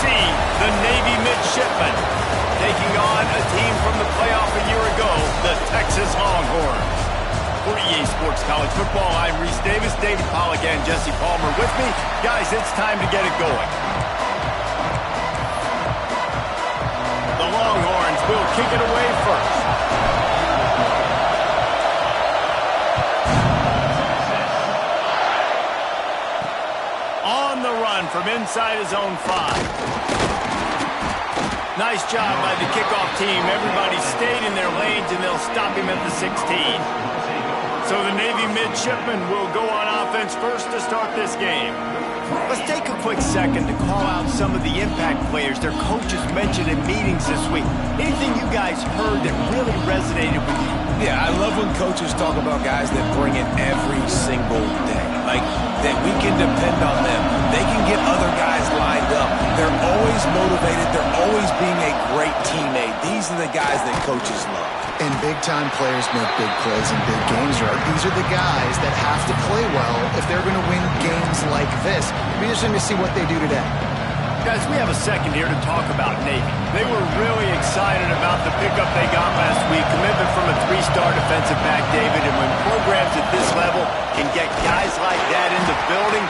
see the Navy midshipmen taking on a team from the playoff a year ago, the Texas Longhorns. For EA Sports College Football, I'm Reese Davis, David Pollack, and Jesse Palmer with me. Guys, it's time to get it going. The Longhorns will kick it away first. On the run from inside his own 5. Nice job by the kickoff team. Everybody stayed in their lanes, and they'll stop him at the 16. So the Navy midshipmen will go on offense first to start this game. Let's take a quick second to call out some of the impact players their coaches mentioned in meetings this week. Anything you guys heard that really resonated with you? Yeah, I love when coaches talk about guys that bring it every single day. Like, that we can depend on them. They can get other guys lined up. They're always motivated. They're always being a great teammate. These are the guys that coaches love. And big-time players make big plays in big games, right? These are the guys that have to play well if they're going to win games like this. It'll be interesting to see what they do today. Guys, we have a second here to talk about Navy. They were really excited about the pickup they got last week. Commitment from a 3-star defensive back, David. And when programs at this level can get guys like that in the building,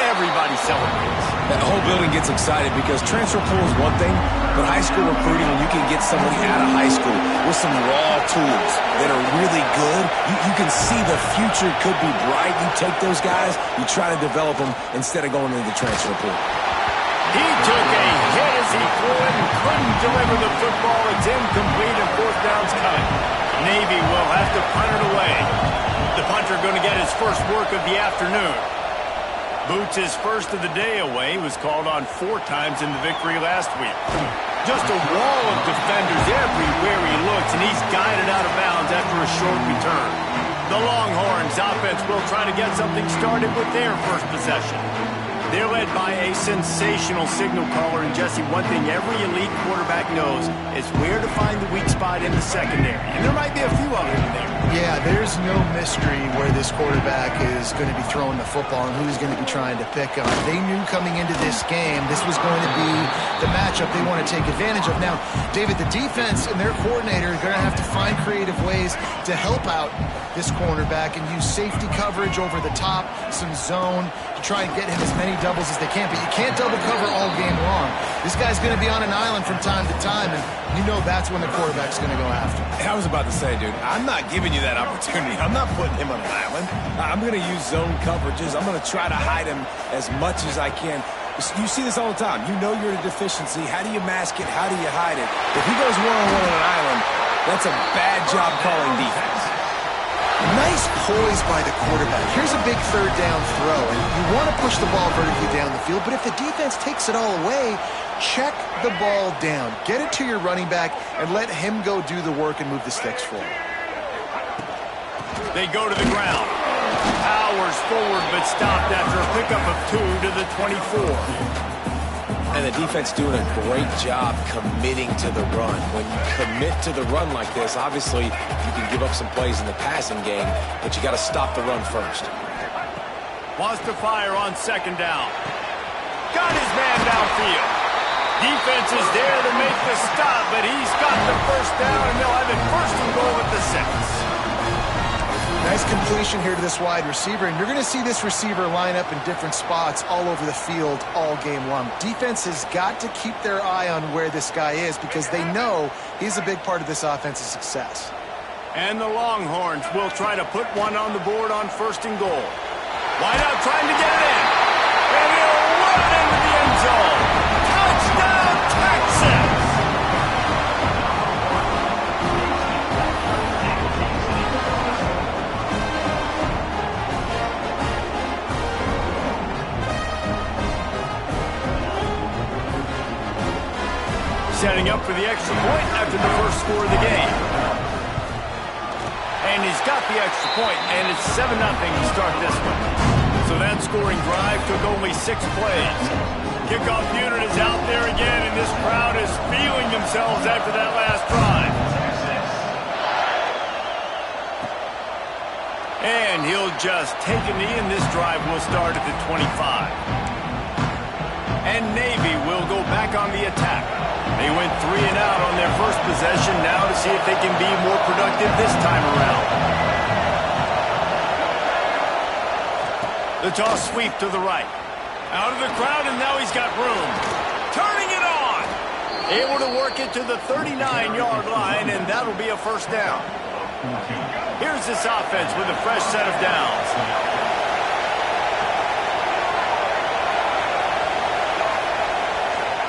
everybody celebrates. The whole building gets excited because transfer pool is one thing, but high school recruiting, when you can get somebody out of high school with some raw tools that are really good, you can see the future could be bright. You take those guys, you try to develop them instead of going into the transfer pool. He took a hit as he threw it and couldn't deliver the football. It's incomplete and 4th down's coming. Navy will have to punt it away. The punter going to get his first work of the afternoon. Boots' first of the day away was called on 4 times in the victory last week. Just a wall of defenders everywhere he looks, and he's guided out of bounds after a short return. The Longhorns offense will try to get something started with their first possession. They're led by a sensational signal caller, and Jesse, one thing every elite quarterback knows is where to find the weak spot in the secondary. And there might be a few of them in there. Yeah, there's no mystery where this quarterback is going to be throwing the football and who he's going to be trying to pick on. They knew coming into this game this was going to be the matchup they want to take advantage of. Now, David, the defense and their coordinator are going to have to find creative ways to help out this cornerback and use safety coverage over the top, some zone, to try and get him as many doubles as they can. But you can't double cover all game long. This guy's going to be on an island from time to time, and you know that's when the quarterback's going to go after him. I was about to say, dude, I'm not giving you that opportunity. I'm not putting him on an island. I'm going to use zone coverages. I'm going to try to hide him as much as I can. You see this all the time. You know you're at a deficiency. How do you mask it? How do you hide it? If he goes one-on-one on an island, that's a bad job calling defense. Nice poise by the quarterback. Here's a big 3rd down throw, and you want to push the ball vertically down the field, but if the defense takes it all away, check the ball down. Get it to your running back and let him go do the work and move the sticks forward. They go to the ground. Powers forward, but stopped after a pickup of 2 to the 24. And the defense doing a great job committing to the run. When you commit to the run like this, obviously you can give up some plays in the passing game, but you got to stop the run first. Wants to fire on 2nd down. Got his man downfield. Defense is there to make the stop, but he's got the 1st down, and they'll have it 1st and goal at the 6. Nice completion here to this wide receiver, and you're going to see this receiver line up in different spots all over the field all game long. Defense has got to keep their eye on where this guy is because they know he's a big part of this offense's success. And the Longhorns will try to put one on the board on 1st and goal. Wide out trying to get it in. And he'll run it into the end zone. Touchdown, Texas! Setting up for the extra point after the first score of the game. And he's got the extra point, and it's 7-0 to start this one. So that scoring drive took only 6 plays. Kickoff unit is out there again, and this crowd is feeling themselves after that last drive. And he'll just take a knee, and this drive will start at the 25. And Navy will go back back on the attack. They went 3 and out on their first possession, now to see if they can be more productive this time around. The toss sweep to the right. Out of the crowd, and now he's got room. Turning it on. Able to work it to the 39-yard line, and that'll be a first down. Here's this offense with a fresh set of downs.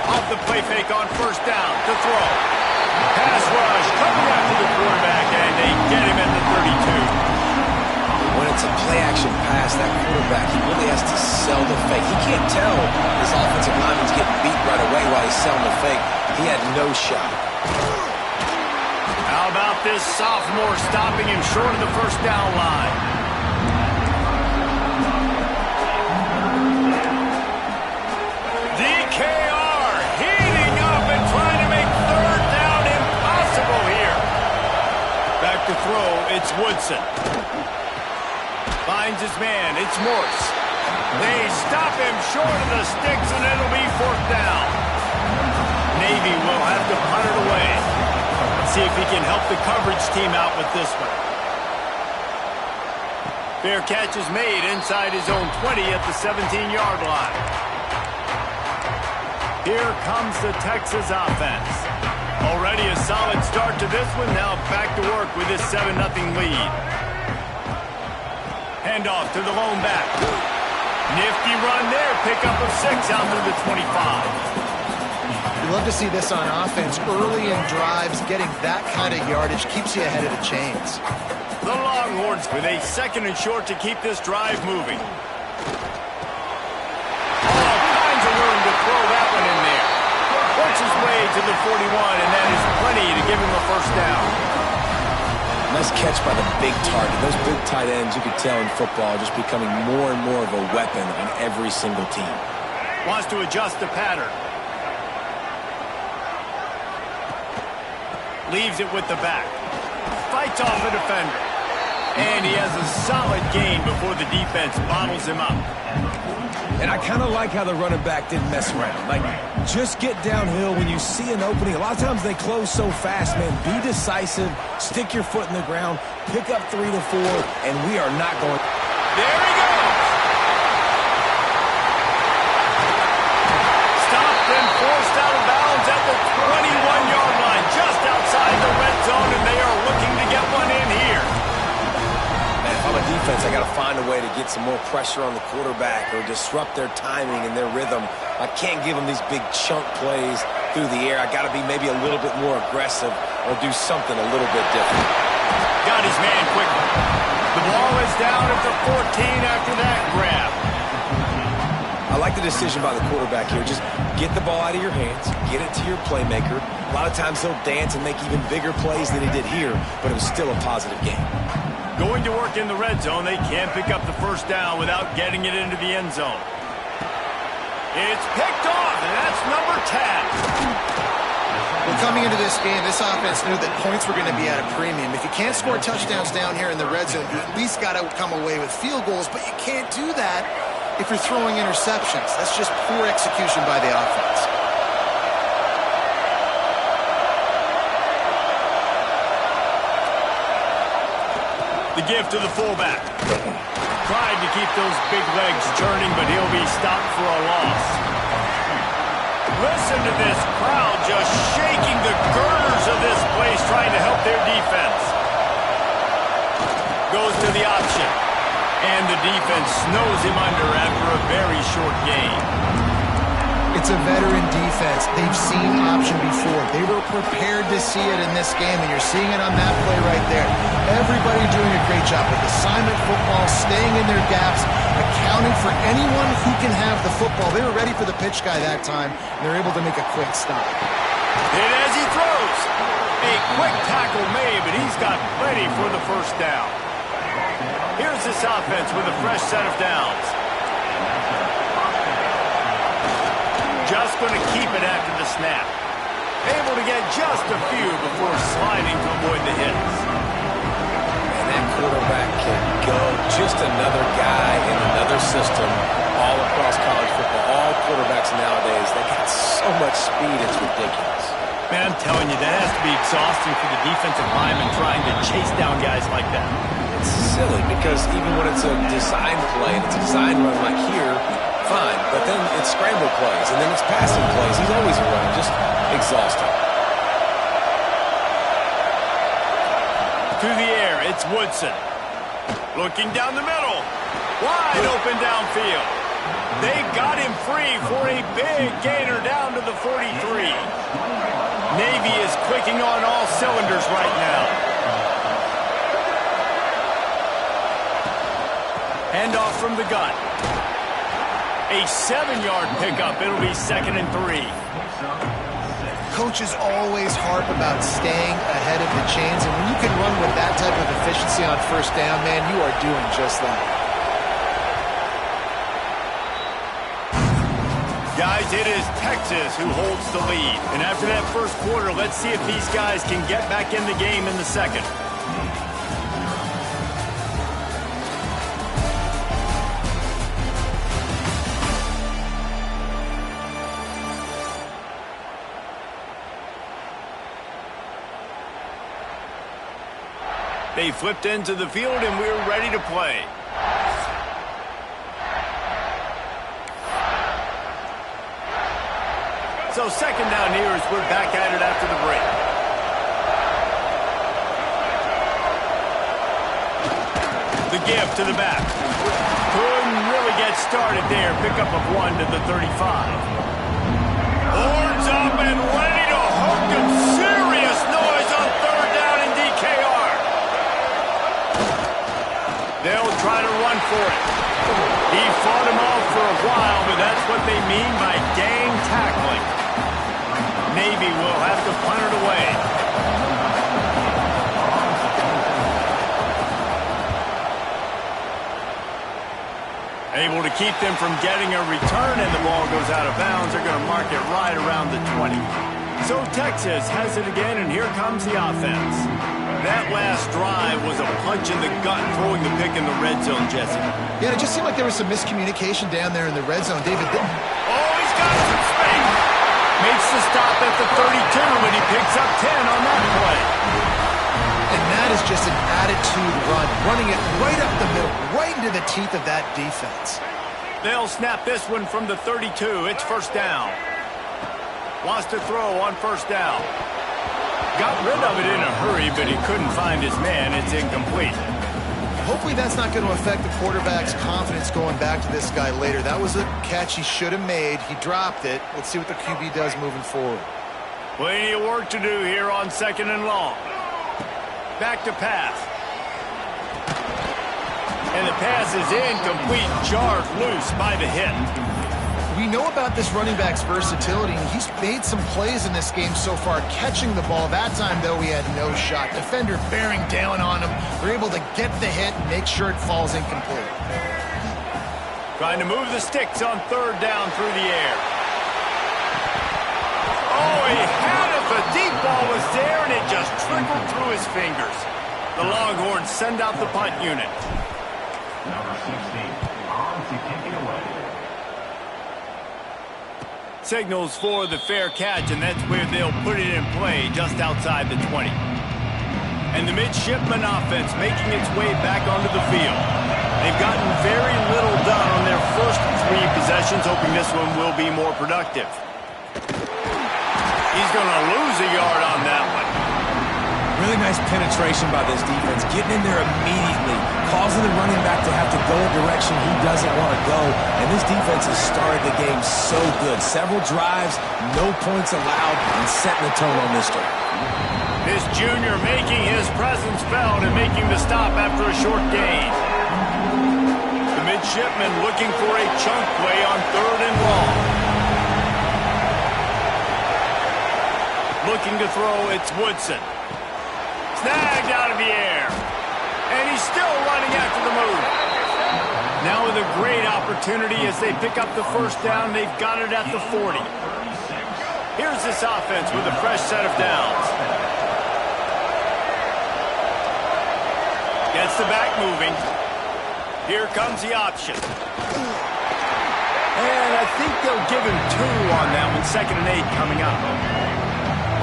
Off the play fake on first down to throw. Pass rush coming after the quarterback, and they get him at the 32. When it's a play-action pass, that quarterback, he really has to sell the fake. He can't tell his offensive lineman's getting beat right away while he's selling the fake. He had no shot. How about this sophomore stopping him short of the first down line? DKR heating up and trying to make third down impossible here. Back to throw, it's Woodson. Finds his man, it's Morse. They stop him short of the sticks, and it'll be fourth down. Navy will have to punt it away. Let's see if he can help the coverage team out with this one. Fair catch is made inside his own 20 at the 17-yard line. Here comes the Texas offense. Already a solid start to this one, now back to work with this 7-0 lead. Handoff to the lone back. Nifty run there. Pickup of 6 out to the 25. You love to see this on offense. Early in drives, getting that kind of yardage keeps you ahead of the chains. The Longhorns with a 2nd and short to keep this drive moving. All kinds of room to throw that one in there. Works his way to the 41, and that is plenty to give him a first down. Nice catch by the big target. Those big tight ends, you could tell in football, just becoming more and more of a weapon on every single team. Wants to adjust the pattern. Leaves it with the back. Fights off a defender. And he has a solid gain before the defense bottles him up. And I kind of like how the running back didn't mess around. Like, just get downhill when you see an opening. A lot of times they close so fast, man. Be decisive, stick your foot in the ground, pick up 3 to 4, and we are not going. There he goes. Stopped and forced out of bounds at the 21-yard line, just outside the red zone, and they are looking to get one in here. If I'm a defense, I got to find a way to get some more pressure on the quarterback or disrupt their timing and their rhythm. I can't give them these big chunk plays through the air. I got to be maybe a little bit more aggressive or do something a little bit different. Got his man quickly. The ball is down at the 14 after that grab. I like the decision by the quarterback here. Just get the ball out of your hands, get it to your playmaker. A lot of times he'll dance and make even bigger plays than he did here, but it was still a positive game. Going to work in the red zone. They can't pick up the first down without getting it into the end zone. It's picked off, and that's number 10. Well, coming into this game, this offense knew that points were going to be at a premium. If you can't score touchdowns down here in the red zone, you at least got to come away with field goals, but you can't do that if you're throwing interceptions. That's just poor execution by the offense. The give to the fullback. Tried to keep those big legs churning, but he'll be stopped for a loss. Listen to this crowd just shaking the girders of this place, trying to help their defense. Goes to the option. And the defense snows him under after a very short gain. It's a veteran defense. They've seen option before. They were prepared to see it in this game, and you're seeing it on that play right there. Everybody doing a great job with assignment football, staying in their gaps, accounting for anyone who can have the football. They were ready for the pitch guy that time, and they're able to make a quick stop. And as he throws, a quick tackle made, but he's got plenty for the first down. Here's this offense with a fresh set of downs. Just going to keep it after the snap. Able to get just a few before sliding to avoid the hits. And that quarterback can go. Just another guy in another system all across college football. All quarterbacks nowadays, they got so much speed, it's ridiculous. Man, I'm telling you, that has to be exhausting for the defensive lineman trying to chase down guys like that. It's silly because even when it's a design play and it's a design run like here, fine. But then it's scramble plays and then it's passing plays. He's always a runner, just exhausting. To the air, it's Woodson. Looking down the middle. Wide open downfield. They got him free for a big gainer down to the 43. Navy is clicking on all cylinders right now. Handoff from the gun. A 7-yard pickup. It'll be 2nd and 3. Coaches always harp about staying ahead of the chains, and when you can run with that type of efficiency on first down, man, you are doing just that. Guys, it is Texas who holds the lead. And after that first quarter, let's see if these guys can get back in the game in the second. They flipped into the field, and we're ready to play. So 2nd down here as we're back at it after the break. The give to the back. Couldn't really get started there. Pickup of 1 to the 35. Horns up and ready to hook him. Serious noise on 3rd down in DKR. They'll try to run for it. He fought him off for a while, but that's what they mean by gang tackling. Navy will have to punt it away. Able to keep them from getting a return, and the ball goes out of bounds. They're going to mark it right around the 20. So Texas has it again, and here comes the offense. That last drive was a punch in the gut, throwing the pick in the red zone, Jesse. Yeah, it just seemed like there was some miscommunication down there in the red zone. David. Oh, he's got some space. Makes the stop at the 32, and he picks up 10 on that play. And that is just an attitude run, running it right up the middle, right into the teeth of that defense. They'll snap this one from the 32. It's 1st down. Wants to throw on 1st down. Got rid of it in a hurry, but he couldn't find his man. It's incomplete. Hopefully that's not going to affect the quarterback's confidence going back to this guy later. That was a catch he should have made. He dropped it. Let's see what the QB does moving forward. Plenty of work to do here on 2nd and long. Back to pass. And the pass is incomplete, jarred loose by the hit. We know about this running back's versatility, and he's made some plays in this game so far, catching the ball. That time, though, he had no shot. Defender bearing down on him. They're able to get the hit and make sure it falls incomplete. Trying to move the sticks on 3rd down through the air. Oh, he had it. The deep ball was there, and it just trickled through his fingers. The Longhorns send out the punt unit. Number 16, on to kick it away. Signals for the fair catch, and that's where they'll put it in play, just outside the 20. And the midshipman offense making its way back onto the field. They've gotten very little done on their first 3 possessions, hoping this one will be more productive. He's going to lose a yard on that one. Really nice penetration by this defense, getting in there immediately, causing the running back to have to go a direction he doesn't want to go. And this defense has started the game so good. Several drives, no points allowed, and setting the tone on this drive. This junior making his presence felt and making the stop after a short gain. The midshipman looking for a chunk play on 3rd and long. Looking to throw, it's Woodson. Snagged out of the air. And he's still running after the move. Now with a great opportunity as they pick up the 1st down. They've got it at the 40. Here's this offense with a fresh set of downs. Gets the back moving. Here comes the option. And I think they'll give him 2 on that one. 2nd and 8 coming up.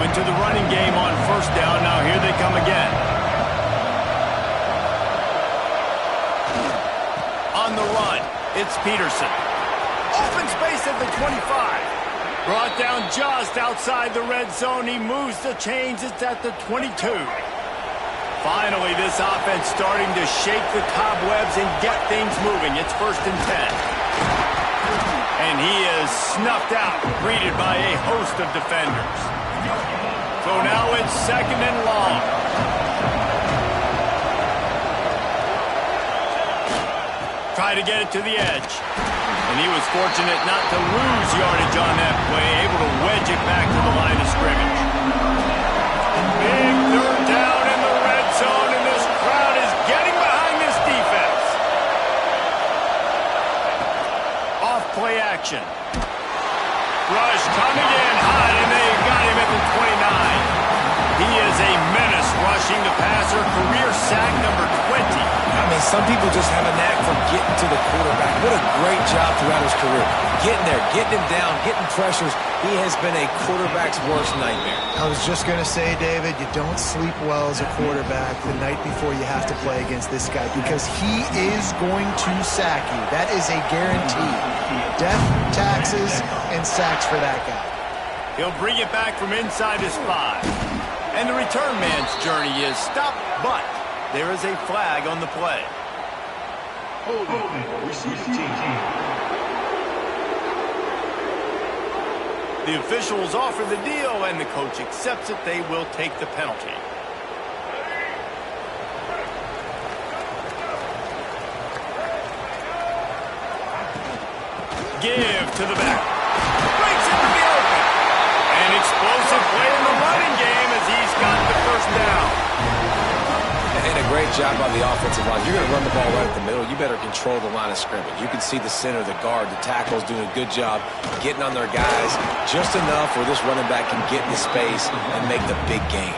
Went to the running game on 1st down. Now here they come again. On the run, it's Peterson. Open space at the 25. Brought down just outside the red zone. He moves the chains. It's at the 22. Finally, this offense starting to shake the cobwebs and get things moving. It's 1st and 10. And he is snuffed out, greeted by a host of defenders. So now it's 2nd and long. Try to get it to the edge. And he was fortunate not to lose yardage on that play, able to wedge it back to the line of scrimmage. Big 3rd down in the red zone, and this crowd is getting behind this defense. Off play action. Rush coming in hot, and they got him at the 29. He is a menace rushing the passer, career sack number 20. I mean, some people just have a knack for getting to the quarterback. What a great job throughout his career. Getting there, getting him down, getting pressures. He has been a quarterback's worst nightmare. I was just going to say, David, you don't sleep well as a quarterback the night before you have to play against this guy because he is going to sack you. That is a guarantee. Death, taxes, and sacks for that guy. He'll bring it back from inside his 5. And the return man's journey is stopped, but there is a flag on the play. The officials offer the deal, and the coach accepts it. They will take the penalty. Give to the back. Breaks into the open. An explosive play in the running game as he's got the 1st down. And a great job on the offensive line. You're going to run the ball right at the middle. You better control the line of scrimmage. You can see the center, the guard, the tackles doing a good job getting on their guys just enough where this running back can get into space and make the big game.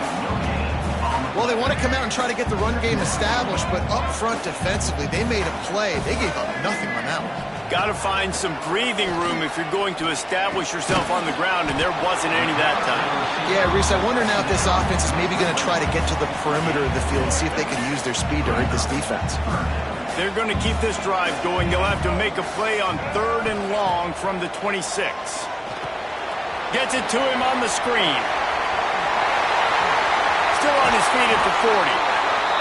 Well, they want to come out and try to get the run game established, but up front defensively, they made a play. They gave up nothing on that one. Got to find some breathing room if you're going to establish yourself on the ground, and there wasn't any that time. Yeah, Reese, I wonder now if this offense is maybe going to try to get to the perimeter of the field and see if they can use their speed to hurt this defense. They're going to keep this drive going. They'll have to make a play on 3rd and long from the 26. Gets it to him on the screen. Still on his feet at the 40.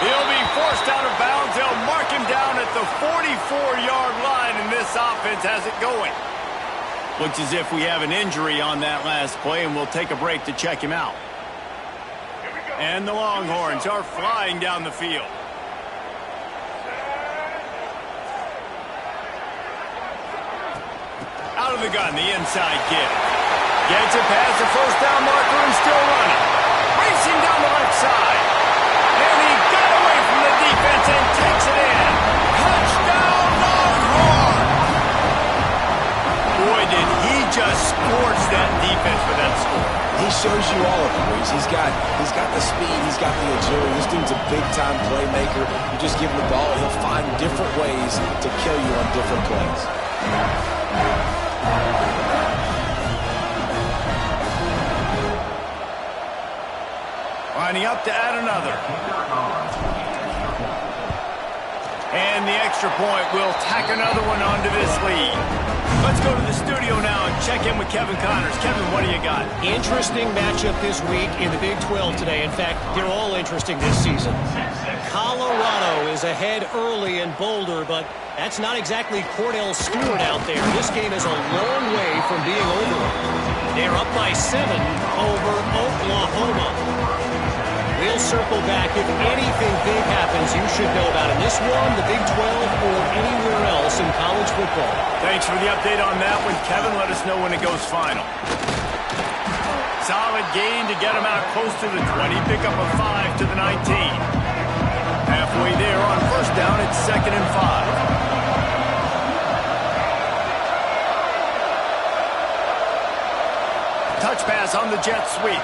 He'll be forced out of bounds. They'll mark him down at the 44-yard line, and this offense has it going. Looks as if we have an injury on that last play, and we'll take a break to check him out. And the Longhorns are flying down the field. Out of the gun, the inside give. Gets it past the 1st down marker and still running. Racing down the left side. And he got away from the defense and takes it in. Touchdown, Longhorn! Boy, did he just scorch that defense for that score. He shows you all of it, Reese. He's got the speed, he's got the agility. This dude's a big-time playmaker. You just give him the ball, he'll find different ways to kill you on different plays. Lining up to add another. And the extra point will tack another one onto this lead. Let's go to the studio now and check in with Kevin Connors. Kevin, what do you got? Interesting matchup this week in the Big 12 today. In fact, they're all interesting this season. Colorado is ahead early in Boulder, but that's not exactly Cordell Stewart out there. This game is a long way from being over. They're up by 7 over Oklahoma. We'll circle back. If anything big happens, you should know about it. This one, the Big 12, or anywhere else in college football. Thanks for the update on that one, Kevin. Let us know when it goes final. Solid gain to get him out close to the 20. Pick up a 5 to the 19. Halfway there on 1st down, it's 2nd and 5. Touch pass on the jet sweep.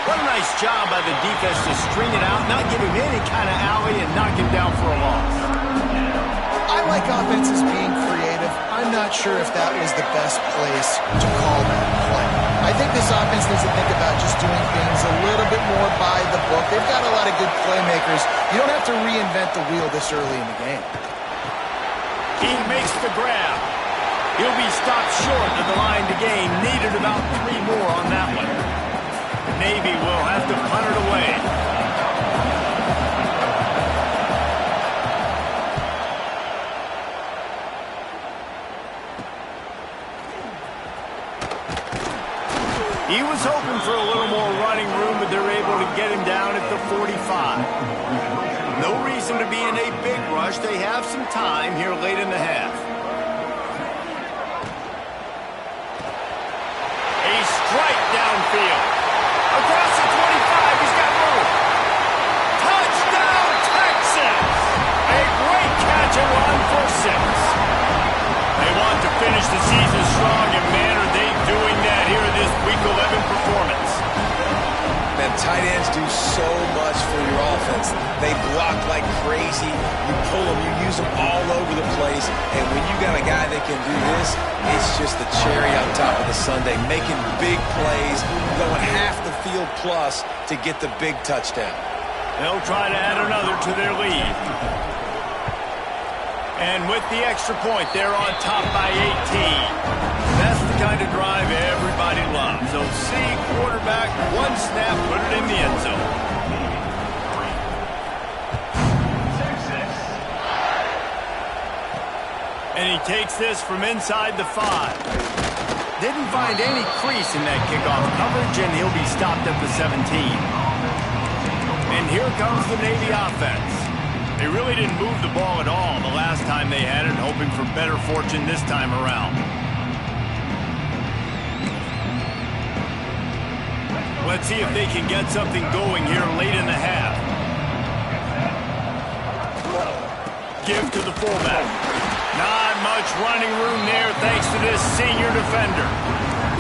What a nice job by the defense to string it out, not give him any kind of alley, and knock him down for a loss. I like offenses being creative. I'm not not sure if that was the best place to call that play. I think this offense needs to think about just doing things a little bit more by the book. They've got a lot of good playmakers. You don't have to reinvent the wheel this early in the game. He makes the grab. He'll be stopped short of the line to gain. Needed about 3 more on that one. Navy will have to punt it away. He was hoping for a little more running room, but they're able to get him down at the 45. No reason to be in a big rush. They have some time here late in the half. A strike downfield. Across the 25, he's got room. Touchdown, Texas! A great catch and run for 6. They want to finish the season strong, and man, are they doing that here in this Week 11 performance. Man, tight ends do so much for your offense. They block like crazy. You pull them, you use them all over the place. And when you got a guy that can do this, it's just the cherry on top of the sundae, making big plays, going half the field plus to get the big touchdown. They'll try to add another to their lead. And with the extra point, they're on top by 18. That's the kind of drive everybody loves. So see, quarterback, one snap, put it in the end zone. And he takes this from inside the 5. Didn't find any crease in that kickoff coverage, and he'll be stopped at the 17. And here comes the Navy offense. They really didn't move the ball at all the last time they had it, hoping for better fortune this time around. Let's see if they can get something going here late in the half. Give to the fullback. Not much running room there thanks to this senior defender.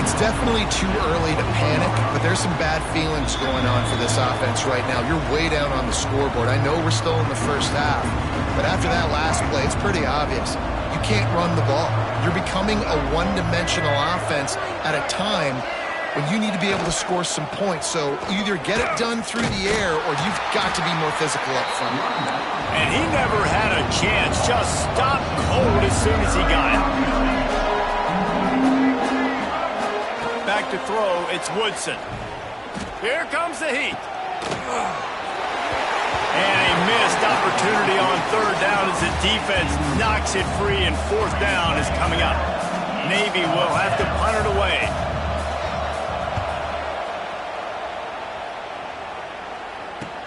It's definitely too early to panic, but there's some bad feelings going on for this offense right now. You're way down on the scoreboard. I know we're still in the first half, but after that last play, it's pretty obvious. You can't run the ball. You're becoming a one-dimensional offense at a time when you need to be able to score some points. So either get it done through the air or you've got to be more physical up front. And he never had a chance. Just stopped cold as soon as he got it. Back to throw, it's Woodson. Here comes the heat. And a missed opportunity on 3rd down as the defense knocks it free, and 4th down is coming up. Navy will have to punt it away.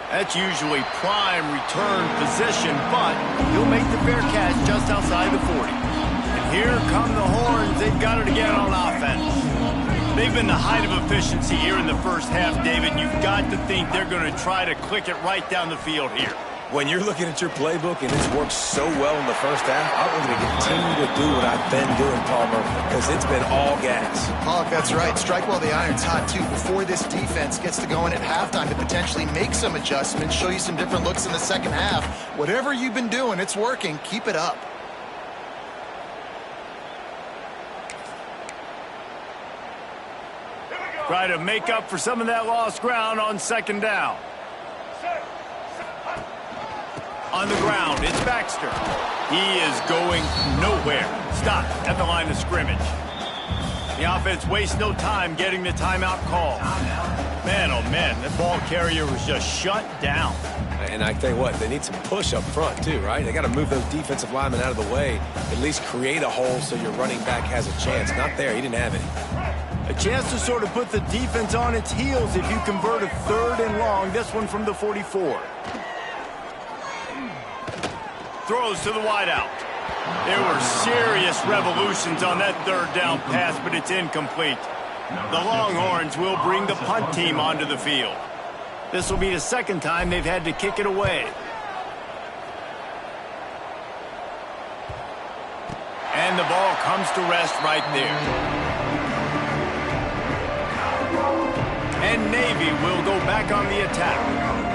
That's usually prime return position, but he'll make the fair catch just outside the 40. And here come the horns. They've got it again on offense. They've been the height of efficiency here in the first half, David. You've got to think they're going to try to click it right down the field here. When you're looking at your playbook and it's worked so well in the first half, I'm going to continue to do what I've been doing, Palmer, because it's been all gas. Pollock, that's right. Strike while the iron's hot, too, before this defense gets to going at halftime to potentially make some adjustments, show you some different looks in the second half. Whatever you've been doing, it's working. Keep it up. Try to make up for some of that lost ground on 2nd down. On the ground, it's Baxter. He is going nowhere. Stop at the line of scrimmage. The offense wastes no time getting the timeout call. Man, oh man, the ball carrier was just shut down. And I tell you what, they need some push up front too, right? They got to move those defensive linemen out of the way, at least create a hole so your running back has a chance. Not there, he didn't have any. A chance to sort of put the defense on its heels if you convert a 3rd and long. This one from the 44. Throws to the wideout. There were serious revolutions on that 3rd down pass, but it's incomplete. The Longhorns will bring the punt team onto the field. This will be the 2nd time they've had to kick it away. And the ball comes to rest right there. And Navy will go back on the attack.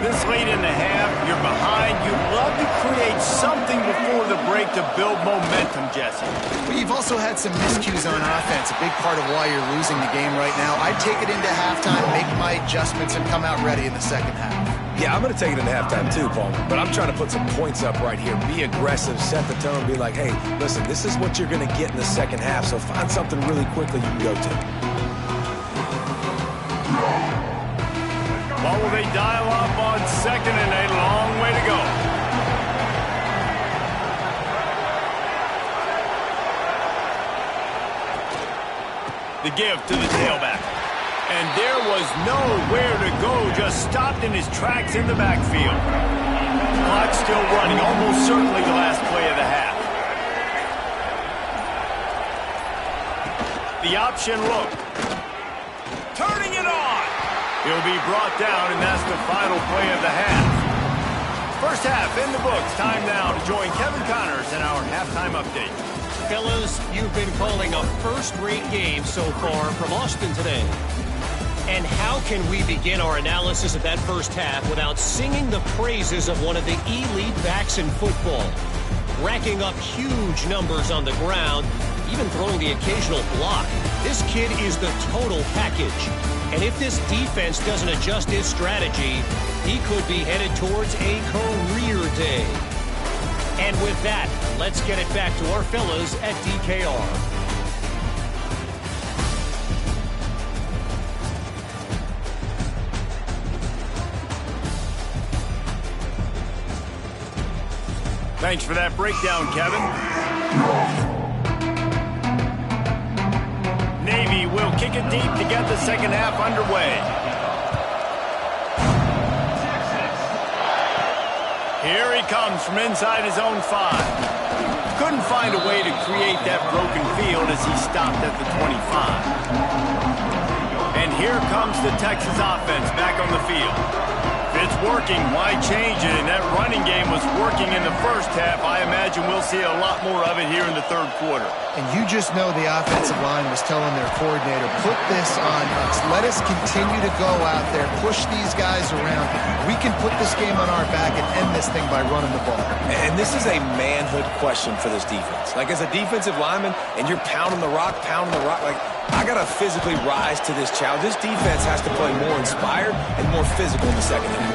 This late in the half, you're behind. You'd love to create something before the break to build momentum, Jesse. But you've also had some miscues on offense, a big part of why you're losing the game right now. I'd take it into halftime, make my adjustments, and come out ready in the second half. Yeah, I'm going to take it into halftime too, Paul. But I'm trying to put some points up right here. Be aggressive, set the tone, be like, hey, listen, this is what you're going to get in the second half, so find something really quickly you can go to. What will they dial up on second and a long way to go? The give to the tailback. And there was nowhere to go, just stopped in his tracks in the backfield. Clock still running, almost certainly the last play of the half. The option look. Turning it on. He'll be brought down, and that's the final play of the half. First half in the books. Time now to join Kevin Connors in our halftime update. Fellas, you've been calling a first-rate game so far from Austin today. And how can we begin our analysis of that first half without singing the praises of one of the elite backs in football? Racking up huge numbers on the ground, even throwing the occasional block. This kid is the total package. And if this defense doesn't adjust his strategy, he could be headed towards a career day. And with that, let's get it back to our fellas at DKR. Thanks for that breakdown, Kevin. Navy will kick it deep to get the second half underway. Here he comes from inside his own 5. Couldn't find a way to create that broken field as he stopped at the 25. And here comes the Texas offense back on the field. If it's working, why change it? And that running game was working in the first half. I imagine we'll see a lot more of it here in the third quarter. And you just know the offensive line was telling their coordinator, put this on us. Let us continue to go out there, push these guys around. We can put this game on our back and end this thing by running the ball. And this is a manhood question for this defense. Like, as a defensive lineman, and you're pounding the rock, like, I got to physically rise to this challenge. This defense has to play more inspired and more physical in the second half.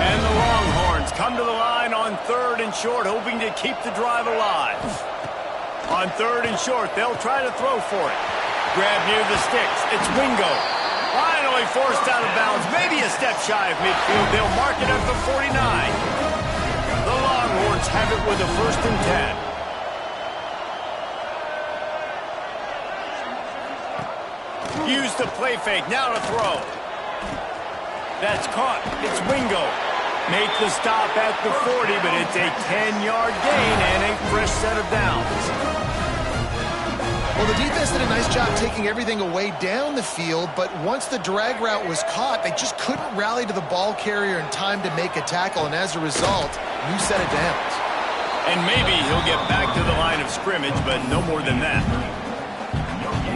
And the Longhorns come to the line on 3rd and short, hoping to keep the drive alive. On 3rd and short, they'll try to throw for it. Grab near the sticks. It's Wingo. Finally forced out of bounds. Maybe a step shy of midfield. They'll mark it at the 49. The Longhorns have it with a 1st and 10. Use the play fake. Now to throw. That's caught. It's Wingo. Make the stop at the 40, but it's a 10-yard gain and a fresh set of downs. Well, the defense did a nice job taking everything away down the field, but once the drag route was caught, they just couldn't rally to the ball carrier in time to make a tackle, and as a result, new set of downs. And maybe he'll get back to the line of scrimmage, but no more than that.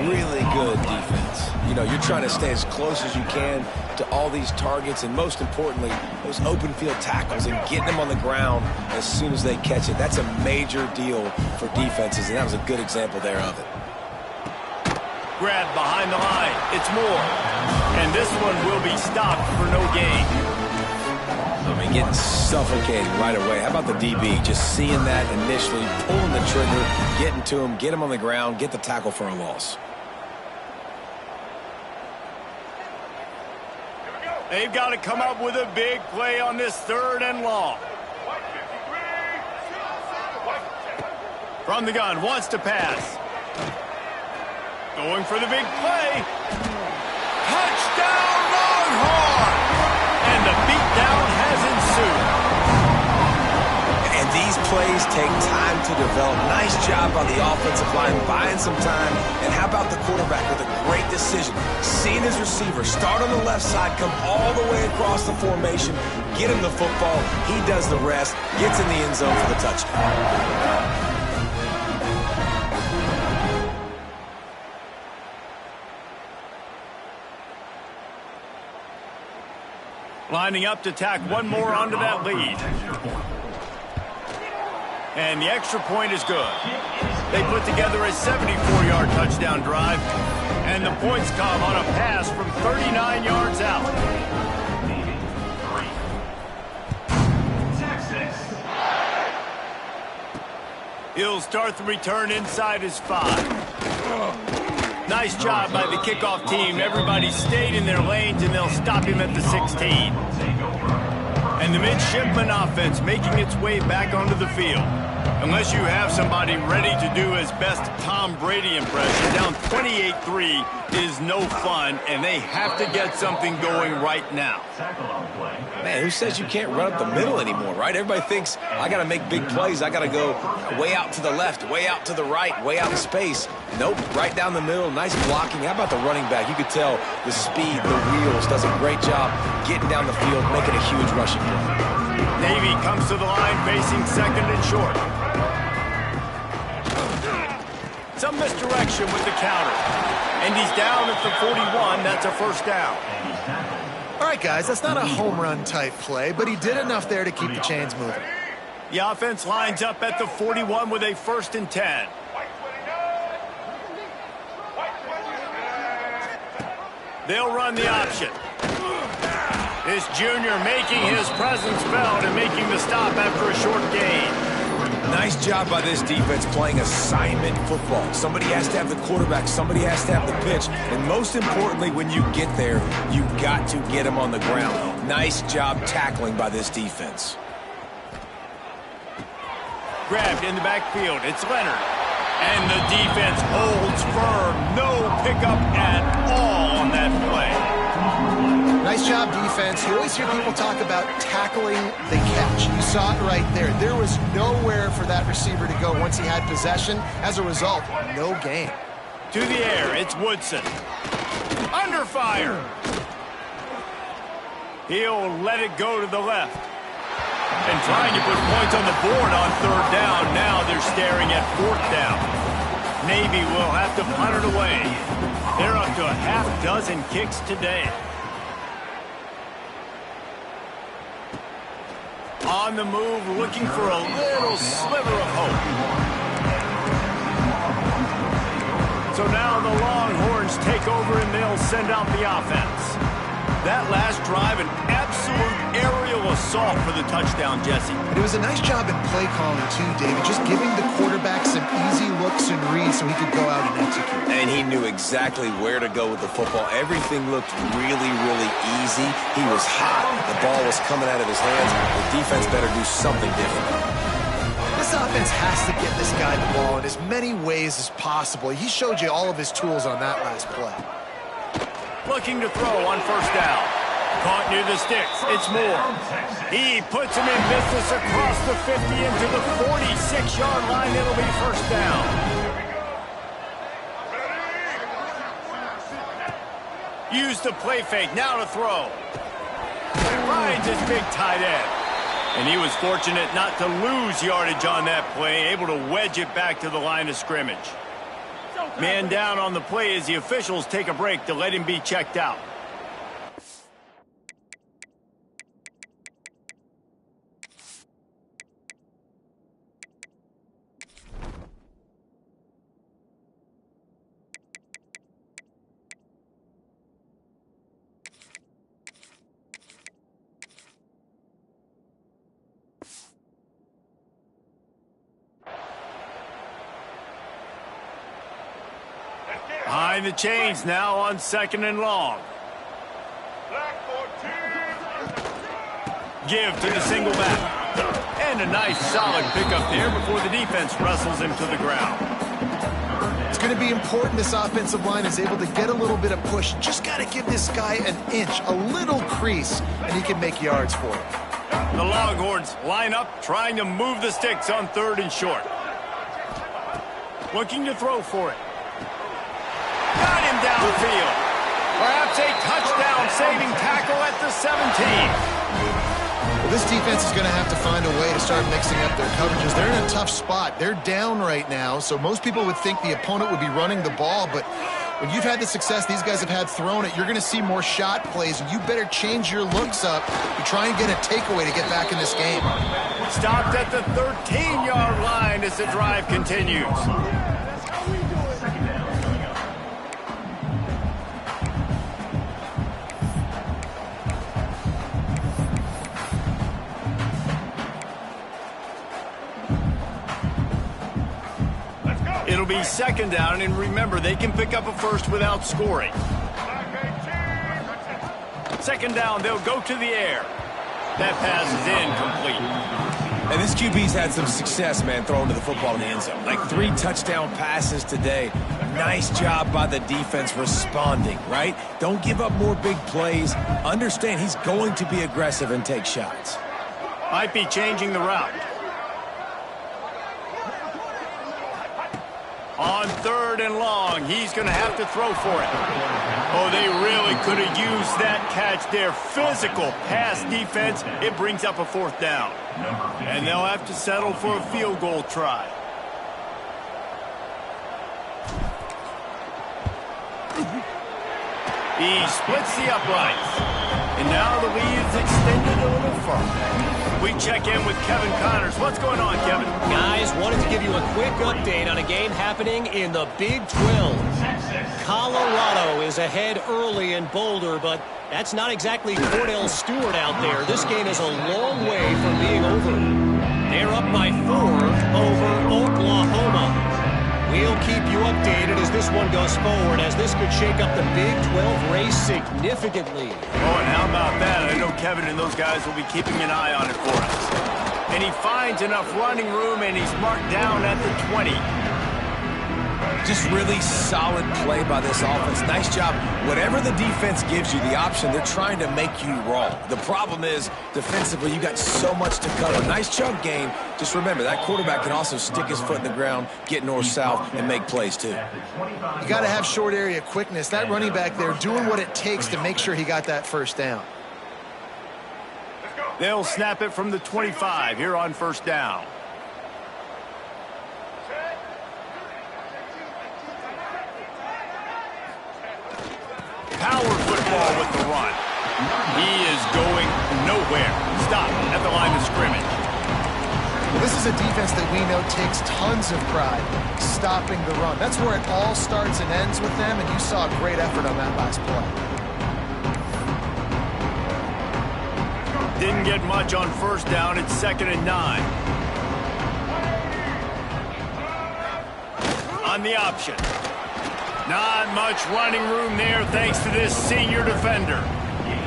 Really good defense. You know, you're trying to stay as close as you can to all these targets, and most importantly, those open field tackles and getting them on the ground as soon as they catch it. That's a major deal for defenses, and that was a good example there of it. Grab behind the line. It's Moore. And this one will be stopped for no gain. I mean, getting suffocated right away. How about the DB? Just seeing that initially, pulling the trigger, getting to him, get him on the ground, get the tackle for a loss. They've got to come up with a big play on this 3rd and long. From the gun, wants to pass. Going for the big play. Touchdown, Longhorn! And the beatdown has ensued. And these plays take time to develop. Nice job on the offensive line, buying some time. And how about the quarterback with a great decision? Seeing his receiver start on the left side, come all the way across the formation, get him the football. He does the rest, gets in the end zone for the touchdown. Lining up to tack one more onto that lead. And the extra point is good. They put together a 74-yard touchdown drive. And the points come on a pass from 39 yards out. He'll start the return inside his 5. Nice job by the kickoff team. Everybody stayed in their lanes, and they'll stop him at the 16. And the midshipman offense making its way back onto the field. Unless you have somebody ready to do his best Tom Brady impression, down 28-3 is no fun, and they have to get something going right now. Man, who says you can't run up the middle anymore, right? Everybody thinks, I got to make big plays. I got to go way out to the left, way out to the right, way out in space. Nope, right down the middle, nice blocking. How about the running back? You could tell the speed, the wheels, does a great job getting down the field, making a huge rushing play. Navy comes to the line facing second and short. Some misdirection with the counter. And he's down at the 41. That's a first down. All right, guys, that's not a home run type play, but he did enough there to keep the chains moving. The offense lines up at the 41 with a 1st and 10. They'll run the option. This junior making his presence felt and making the stop after a short gain. Nice job by this defense playing assignment football. Somebody has to have the quarterback. Somebody has to have the pitch. And most importantly, when you get there, you got to get him on the ground. Nice job tackling by this defense. Grabbed in the backfield. It's Leonard. And the defense holds firm. No pickup at all on that play. Nice job, defense. You always hear people talk about tackling the catch. You saw it right there. There was nowhere for that receiver to go once he had possession. As a result, no gain. To the air, it's Woodson. Under fire. He'll let it go to the left. And trying to put points on the board on 3rd down. Now they're staring at 4th down. Navy will have to punt it away. They're up to a half dozen kicks today. On the move, looking for a little sliver of hope. So now the Longhorns take over and they'll send out the offense. That last drive, an absolute aerial assault for the touchdown, Jesse. And it was a nice job in play calling too, David, just giving the quarterback some easy looks and reads so he could go out and execute. And he knew exactly where to go with the football. Everything looked really, really easy. He was hot. The ball was coming out of his hands. The defense better do something different. This offense has to get this guy the ball in as many ways as possible. He showed you all of his tools on that last play. Looking to throw on 1st down. Caught near the sticks. It's Moore. He puts him in business across the 50 into the 46-yard line. It'll be 1st down. Use the play fake. Now to throw. Finds his big tight end. And he was fortunate not to lose yardage on that play, able to wedge it back to the line of scrimmage. Man down on the play as the officials take a break to let him be checked out. Behind the chains now on 2nd and long. Give to the single back. And a nice solid pickup there before the defense wrestles him to the ground. It's going to be important this offensive line is able to get a little bit of push. Just got to give this guy an inch, a little crease, and he can make yards for it. The Longhorns line up, trying to move the sticks on 3rd and short. Looking to throw for it. Got him downfield. Perhaps a touchdown-saving tackle at the 17. Well, this defense is going to have to find a way to start mixing up their coverages. They're in a tough spot. They're down right now, so most people would think the opponent would be running the ball, but When you've had the success these guys have had throwing it, you're going to see more shot plays, and you better change your looks up to try and get a takeaway to get back in this game. Stopped at the 13-yard line as the drive continues. It'll be second down, and remember, they can pick up a first without scoring. Second down, they'll go to the air. That pass is incomplete. And this QB's had some success, man, throwing to the football in the end zone. Like 3 touchdown passes today. Nice job by the defense responding, right? Don't give up more big plays. Understand he's going to be aggressive and take shots. Might be changing the route. On 3rd and long, he's going to have to throw for it. Oh, they really could have used that catch there. Physical pass defense. It brings up a 4th down. And they'll have to settle for a field goal try. He splits the uprights. And now the lead is extended a little further. We check in with Kevin Connors. What's going on, Kevin? Guys, wanted to give you a quick update on a game happening in the Big 12. Colorado is ahead early in Boulder, but that's not exactly Cordell Stewart out there. This game is a long way from being over. They're up by 4 over Oklahoma. We'll keep you updated as this one goes forward, as this could shake up the Big 12 race significantly. Oh, and how about that? I know Kevin and those guys will be keeping an eye on it for us. And he finds enough running room, and he's marked down at the 20. Just really solid play by this offense. Nice job. Whatever the defense gives you, the option, they're trying to make you wrong. The problem is, defensively, you got so much to cover. Nice chunk game. Just remember, that quarterback can also stick his foot in the ground, get north-south, and make plays, too. You got to have short area quickness. That running back there doing what it takes to make sure he got that first down. They'll snap it from the 25 here on 1st down. Power football with the run. He is going nowhere. Stop at the line of scrimmage. Well, this is a defense that we know takes tons of pride stopping the run. That's where it all starts and ends with them, and you saw a great effort on that last play. Didn't get much on 1st down. It's 2nd and 9. On the option. Not much running room there thanks to this senior defender.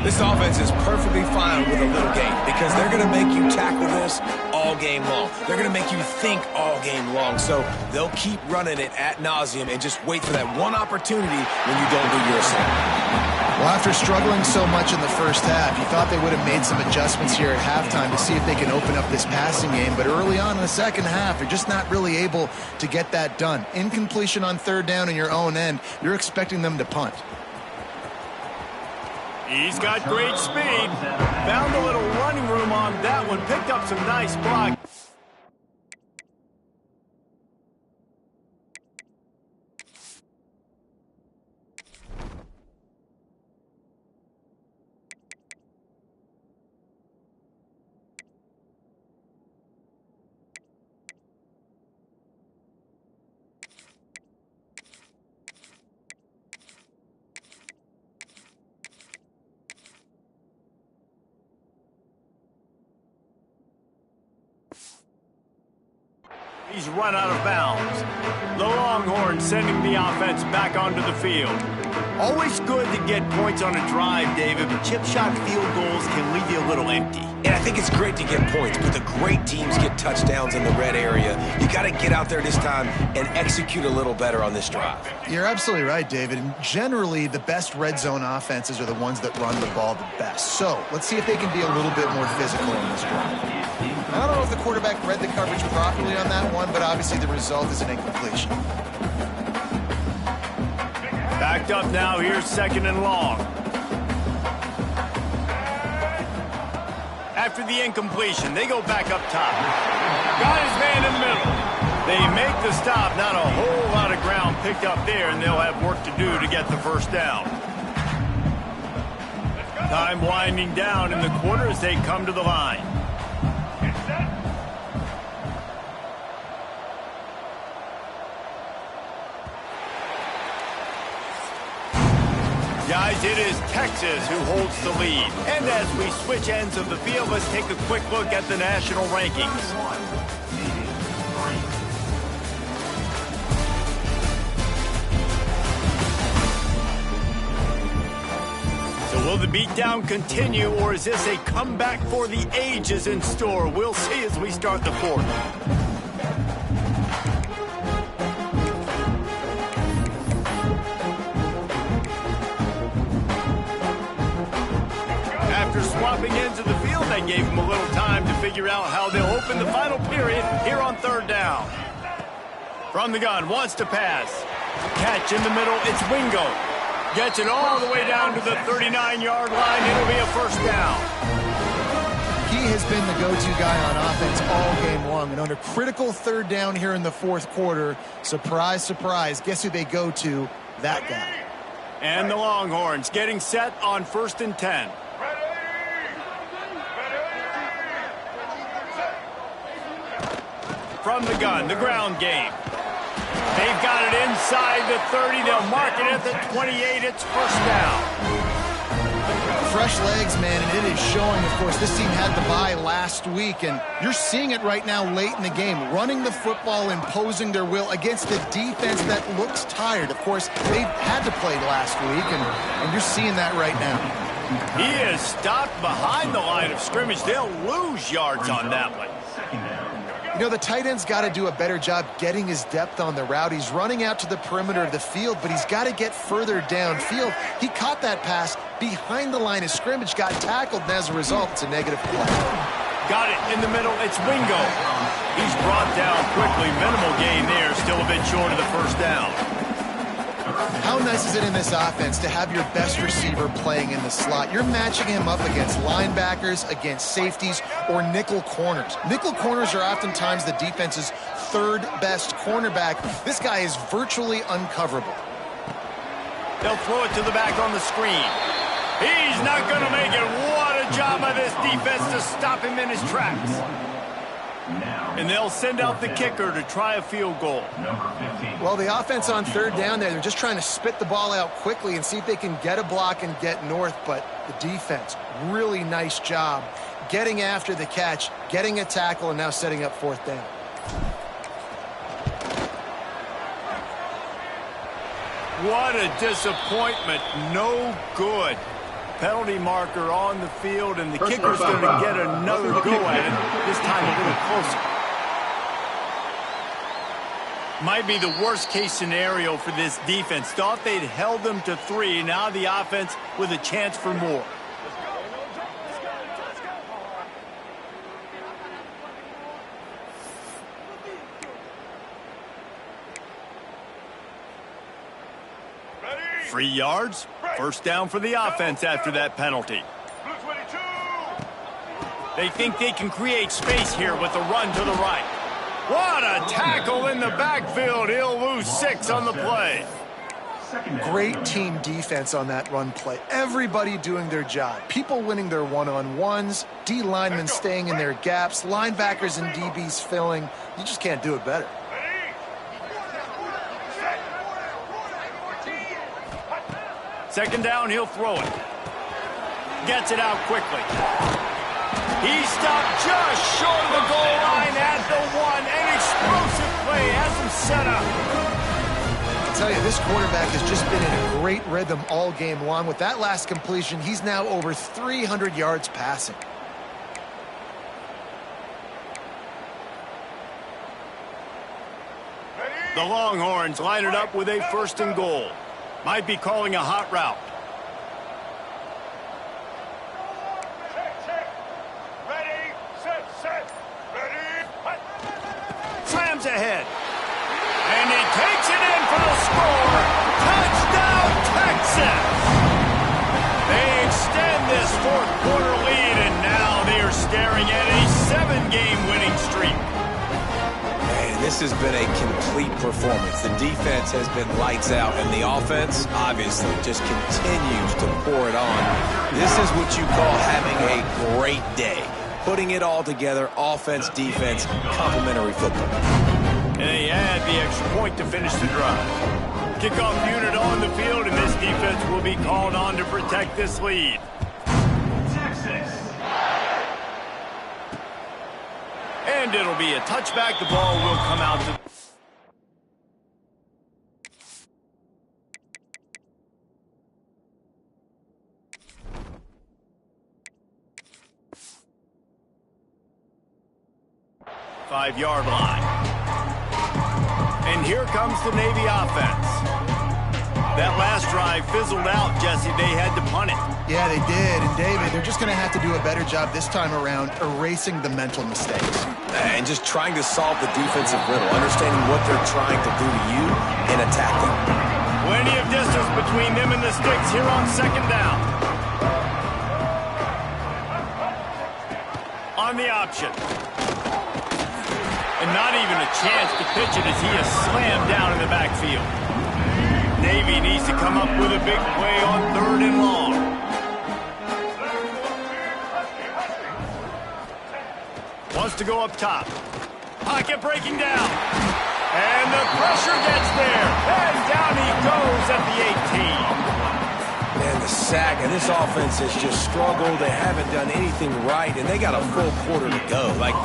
This offense is perfectly fine with a little game because they're going to make you tackle this all game long. They're going to make you think all game long. So they'll keep running it ad nauseum and just wait for that one opportunity when you don't do your assignment. Well, after struggling so much in the first half, you thought they would have made some adjustments here at halftime to see if they can open up this passing game. But early on in the second half, they're just not really able to get that done. Incompletion on 3rd down in your own end, you're expecting them to punt. He's got great speed. Found a little running room on that one. Picked up some nice block. He's run out of bounds. The Longhorns sending the offense back onto the field. Always good to get points on a drive, David, but chip shot field goals can leave you a little empty. And I think it's great to get points, but the great teams get touchdowns in the red area. You got to get out there this time and execute a little better on this drive. You're absolutely right, David. And generally, the best red zone offenses are the ones that run the ball the best. So let's see if they can be a little bit more physical in this drive. I don't know if the quarterback read the coverage properly on that one, but obviously the result is an incompletion. Backed up now. Here's 2nd and long. After the incompletion, they go back up top. Got his man in the middle. They make the stop. Not a whole lot of ground picked up there, and they'll have work to do to get the first down. Time winding down in the quarter as they come to the line. Guys, it is Texas who holds the lead. And as we switch ends of the field, let's take a quick look at the national rankings. So will the beatdown continue, or is this a comeback for the ages in store? We'll see as we start the fourth. Swapping ends of the field, that gave them a little time to figure out how they'll open the final period here on third down. From the gun, wants to pass. Catch in the middle, it's Wingo. Gets it all the way down to the 39-yard line. It'll be a first down. He has been the go-to guy on offense all game long. And under critical third down here in the fourth quarter, surprise, surprise, guess who they go to? That guy. And the Longhorns getting set on 1st and 10. From the gun, the ground game. They've got it inside the 30. They'll mark it at the 28. It's first down. Fresh legs, man, and it is showing. Of course, this team had the bye last week, and you're seeing it right now late in the game. Running the football, imposing their will against a defense that looks tired. Of course, they had to play last week, and you're seeing that right now. He is stopped behind the line of scrimmage. They'll lose yards on that one. You know, the tight end's got to do a better job getting his depth on the route. He's running out to the perimeter of the field, but he's got to get further downfield. He caught that pass behind the line of scrimmage, got tackled, and as a result, it's a negative play. Got it in the middle. It's Wingo. He's brought down quickly. Minimal gain there. Still a bit short of the first down. How nice is it in this offense to have your best receiver playing in the slot? You're matching him up against linebackers, against safeties, or nickel corners. Nickel corners are oftentimes the defense's third best cornerback. This guy is virtually uncoverable. They'll throw it to the back on the screen. He's not going to make it. What a job by this defense to stop him in his tracks. And they'll send out the kicker to try a field goal. Well, the offense on third down there, they're just trying to spit the ball out quickly and see if they can get a block and get north. But the defense, really nice job getting after the catch, getting a tackle, and now setting up fourth down. What a disappointment. No good. Penalty marker on the field, and the kicker's going to get another go at it, this time a little closer. Might be the worst-case scenario for this defense. Thought they'd held them to 3. Now the offense with a chance for more. Free yards. First down for the offense after that penalty. They think they can create space here with a run to the right. What a tackle in the backfield. He'll lose 6 on the play. Great team defense on that run play. Everybody doing their job. People winning their one-on-ones, D linemen staying in their gaps, linebackers and DBs filling. You just can't do it better. Second down, he'll throw it. Gets it out quickly. He stopped just short of the goal line at the 1. An explosive play has him set up. I'll tell you, this quarterback has just been in a great rhythm all game long. With that last completion, he's now over 300 yards passing. The Longhorns line it up with a 1st and goal. Might be calling a hot route. Ready, set, ready, Slams ahead. And he takes it in for the score. Touchdown, Texas! They extend this fourth quarter lead, and now they are staring at a 7-game winning streak. Man, this this has been a complete performance. The defense has been lights out, and the offense, obviously, just continues to pour it on. This is what you call having a great day. Putting it all together, offense, defense, complementary football. And they add the extra point to finish the drive. Kickoff unit on the field, and this defense will be called on to protect this lead. Texas. And it'll be a touchback. The ball will come out to... five-yard line. And here comes the Navy offense. That last drive fizzled out, Jesse. They had to punt it. Yeah, they did. And, David, they're just going to have to do a better job this time around erasing the mental mistakes. And just trying to solve the defensive riddle, understanding what they're trying to do to you and attack them. Plenty of distance between them and the sticks here on second down. On the option. And not even a chance to pitch it as he is slammed down in the backfield. Navy needs to come up with a big play on 3rd and long. Wants to go up top. Pocket breaking down. And the pressure gets there. And down he goes at the 18. Man, the sack, and this offense has just struggled. They haven't done anything right, and they got a full quarter to go. Like,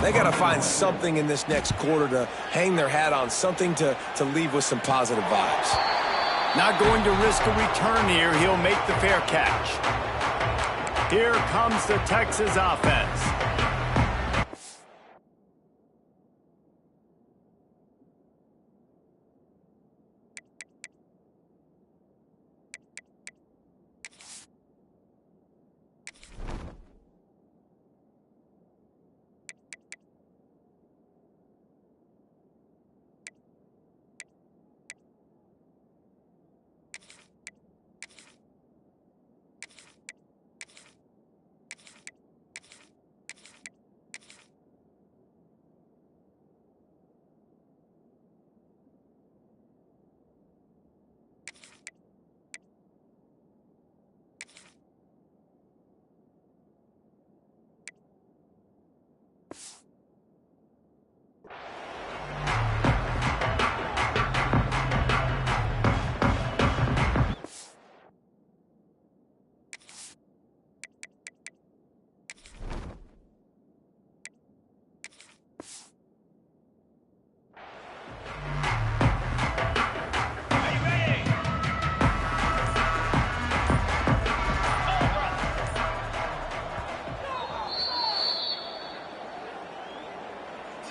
they got to find something in this next quarter to hang their hat on, something to leave with some positive vibes. Not going to risk a return here. He'll make the fair catch. Here comes the Texas offense.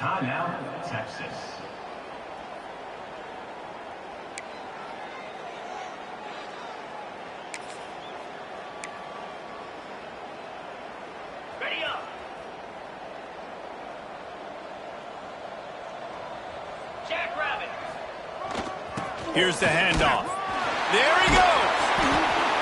Timeout, Texas. Ready up. Jackrabbit. Here's the handoff. There he goes.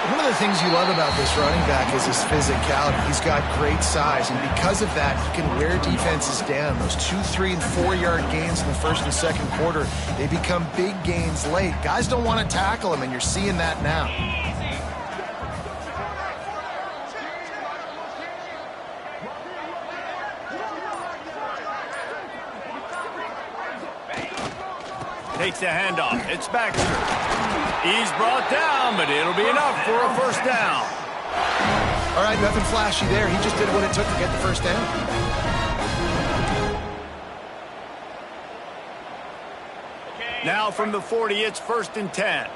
One of the things you love about this running back is his physicality. He's got great size, and because of that, he can wear defenses down. Those 2, 3, and 4-yard gains in the first and second quarter, they become big gains late. Guys don't want to tackle him, and you're seeing that now. Takes the handoff. It's Baxter. He's brought down, but it'll be enough for a first down. All right, nothing flashy there. He just did what it took to get the first down. Now from the 40, it's 1st and 10.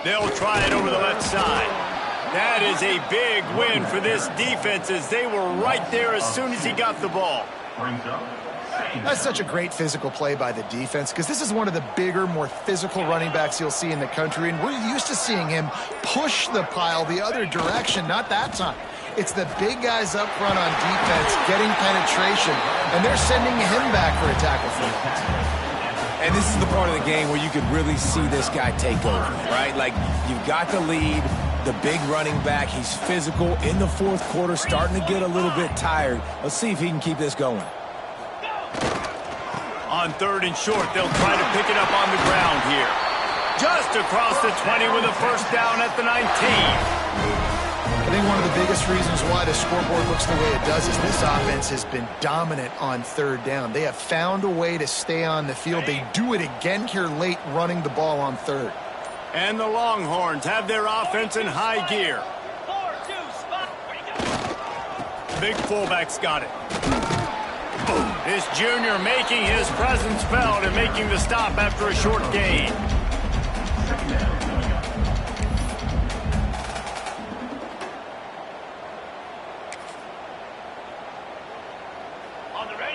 They'll try it over the left side. That is a big win for this defense as they were right there as soon as he got the ball. Brings up. That's such a great physical play by the defense because this is one of the bigger, more physical running backs you'll see in the country, and we're used to seeing him push the pile the other direction. Not that time. It's the big guys up front on defense getting penetration, and they're sending him back for a tackle for him. And this is the part of the game where you could really see this guy take over, right? Like, you've got the lead. The big running back, he's physical in the fourth quarter, starting to get a little bit tired. Let's see if he can keep this going. On 3rd and short, they'll try to pick it up on the ground here. Just across the 20 with a first down at the 19. I think one of the biggest reasons why the scoreboard looks the way it does is this offense has been dominant on 3rd down. They have found a way to stay on the field. They do it again here late, running the ball on 3rd. And the Longhorns have their offense in high gear. 4-2 spot. Where you go? Big fullback's got it. Boom. This junior making his presence felt and making the stop after a short gain.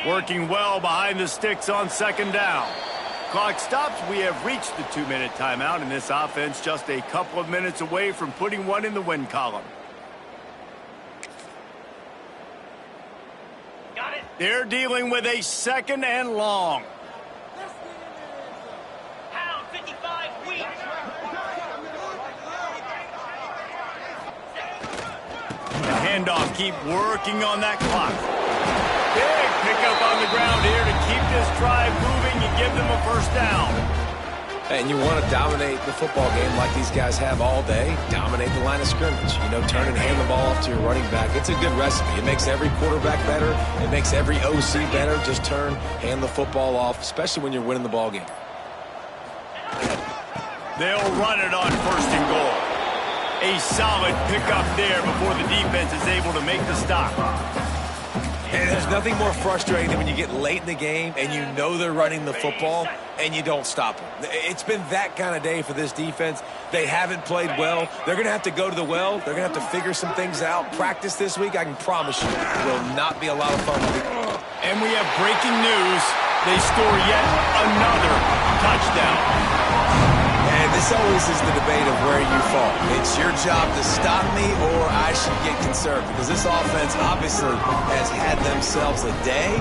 Working well behind the sticks on 2nd down. Clock stops. We have reached the 2-minute timeout, and this offense just a couple of minutes away from putting one in the win column. Got it. They're dealing with a 2nd and long. Pound 55 weak. The handoff, keep working on that clock. Big pickup on the ground here to keep this drive moving and give them a first down. And you want to dominate the football game like these guys have all day. Dominate the line of scrimmage. You know, turn and hand the ball off to your running back. It's a good recipe. It makes every quarterback better. It makes every OC better. Just turn, hand the football off, especially when you're winning the ball game. They'll run it on 1st and goal. A solid pickup there before the defense is able to make the stop. And there's nothing more frustrating than when you get late in the game and you know they're running the football and you don't stop them. It's been that kind of day for this defense. They haven't played well. They're going to have to go to the well. They're going to have to figure some things out. Practice this week, I can promise you, it will not be a lot of fun. And we have breaking news. They score yet another touchdown. And this always is the debate of where you fall. It's your job to stop me or I should get conserved, because this offense obviously has had themselves a day,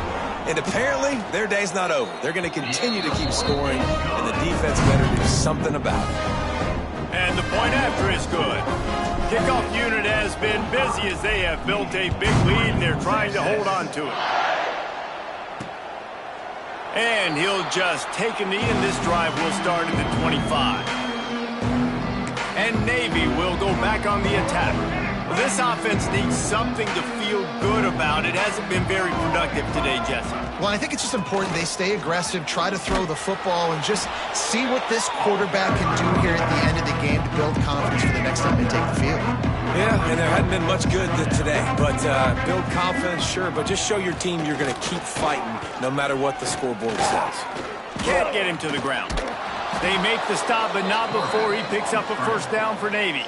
and apparently their day's not over. They're going to continue to keep scoring, and the defense better do something about it. And the point after is good. Kickoff unit has been busy as they have built a big lead, and they're trying to hold on to it. And he'll just take a knee, and this drive will start at the 25. And Navy will go back on the attack. This offense needs something to feel good about. It hasn't been very productive today, Jesse. Well, I think it's just important they stay aggressive, try to throw the football, and just see what this quarterback can do here at the end of the game to build confidence for the next time they take the field. Yeah, and there hadn't been much good today. But build confidence, sure, but just show your team you're going to keep fighting no matter what the scoreboard says. Can't get him to the ground. They make the stop, but not before he picks up a first down for Navy.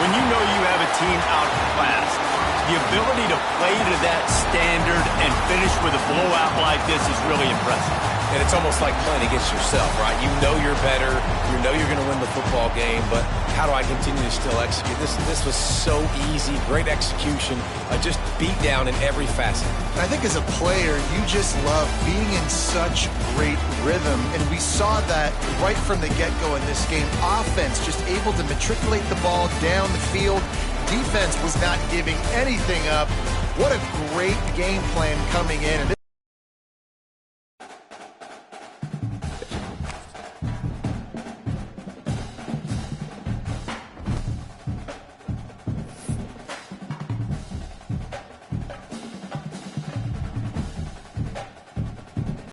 When you know you have a team outclassed, the ability to play to that standard and finish with a blowout like this is really impressive. And it's almost like playing against yourself, right? You know you're better. You know you're going to win the football game, but how do I continue to still execute? This was so easy. Great execution. Just beat down in every facet. I think as a player, you just love being in such great rhythm, and we saw that right from the get-go in this game. Offense just able to matriculate the ball down the field. Defense was not giving anything up. What a great game plan coming in.